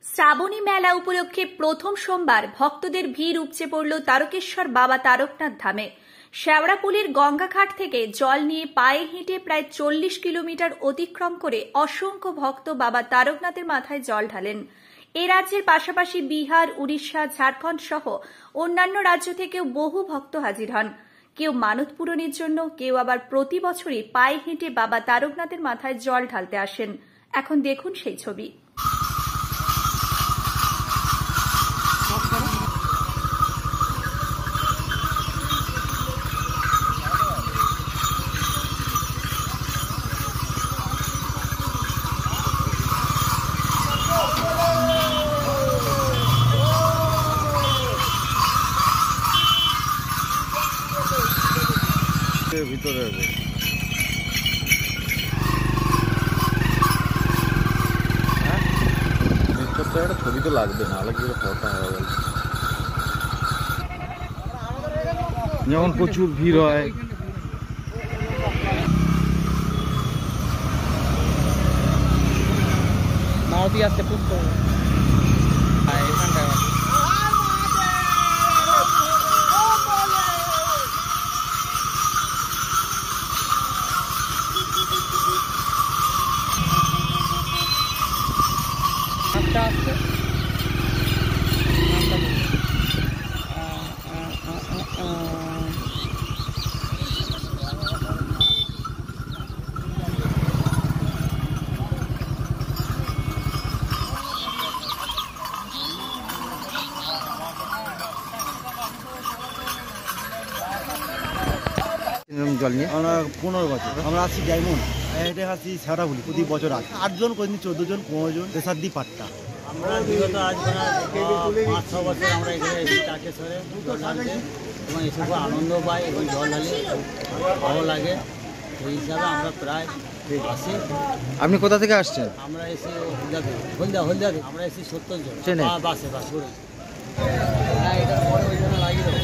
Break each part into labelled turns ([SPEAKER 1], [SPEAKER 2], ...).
[SPEAKER 1] শ্রাবণী মেলা উপলক্ষে প্রথম সোমবার ভক্তদের ভিড় উপচে পড়ল তারকেশ্বর বাবা তারকনাথ ধামে। শেওড়াপুলির গঙ্গাঘাট থেকে জল নিয়ে পায়ে হেঁটে প্রায় 40 কিলোমিটার অতিক্রম করে অসংখ্য ভক্ত বাবা তারকনাথের মাথায় জল ঢালেন। এ রাজ্যের পাশাপাশি বিহার, উড়িষ্যা, ঝাড়খণ্ড সহ অন্যান্য রাজ্য থেকেও বহু ভক্ত হাজির হন। কেউ মানত পূরণের জন্য, কেউ আবার প্রতি বছরই পায়ে হেঁটে বাবা তারকনাথের মাথায় জল ঢালতে আসেন। এখন দেখুন সেই ছবি।
[SPEAKER 2] ভিতরে একটা ছবি তো লাগবে না, আলাদা করে ফটো হয়ে গেল। যেমন প্রচুর ভিড় হয়,
[SPEAKER 3] মারুতি আসছে পুষ্প এখানটায় আসছে।
[SPEAKER 2] জল নিয়ে
[SPEAKER 4] আমরা 15 বছর আমরা আসছি ডায়মন্ড, এটা আসছি শেওড়াপুলি। প্রতি বছর আসি 8 জন, কোনদিন 14 জন, 15 জন, দেশাদ্দি পাট্টা।
[SPEAKER 5] আমরা বিগত আজ 5-6 বছর আমরা এখানে এসেছি তারকেশ্বরে জল ঢালতে, এবং এসে খুব আনন্দ পাই এবং জল ঢালি ভালো লাগে। সেই হিসাবে আমরা প্রায় আসি।
[SPEAKER 2] আপনি কোথা থেকে আসছেন?
[SPEAKER 5] আমরা এসে হলদিয়া থেকে আমরা এসেছি 70 জন বাসে করে। হ্যাঁ, এটার পরে ওই জন্য লাগিয়ে দেবো।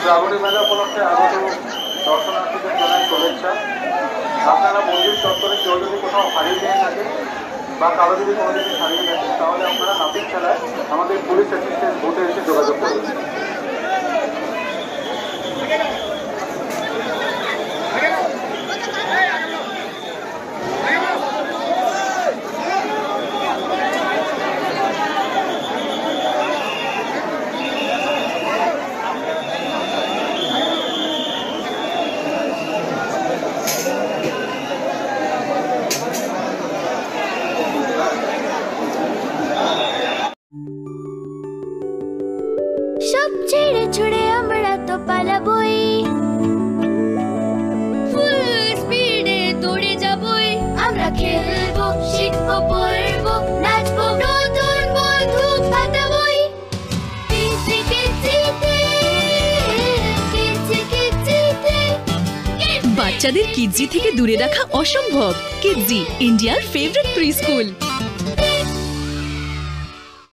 [SPEAKER 6] শ্রাবণী মেলা উপলক্ষে আগত দর্শনার্থীদের জানাই শুভেচ্ছা। আপনারা মন্দির চত্বরে কেউ যদি কোথাও হারিয়ে নিয়ে থাকেন বা কারো যদি কোনোদিন হারিয়ে গেছেন, তাহলে আপনারা নাপিত খেলায় আমাদের পুলিশ অ্যাসিস্ট্যান্ট বুথে এসে যোগাযোগ করবেন।
[SPEAKER 7] ছেড়ে ছুড়ে আমরা তো পালাবই, ফুল স্পিডে দৌড়ে যাবই। আমরা খেলবো, শিখবো, পড়বো, নাচবো, নতুন বন্ধু পাতাবই। কিচি কিচিতে, কিচি কিচিতে।
[SPEAKER 8] বাচ্চাদের কিডজি থেকে দূরে রাখা অসম্ভব। কিডজি, ইন্ডিয়ার ফেভারিট প্রি স্কুল।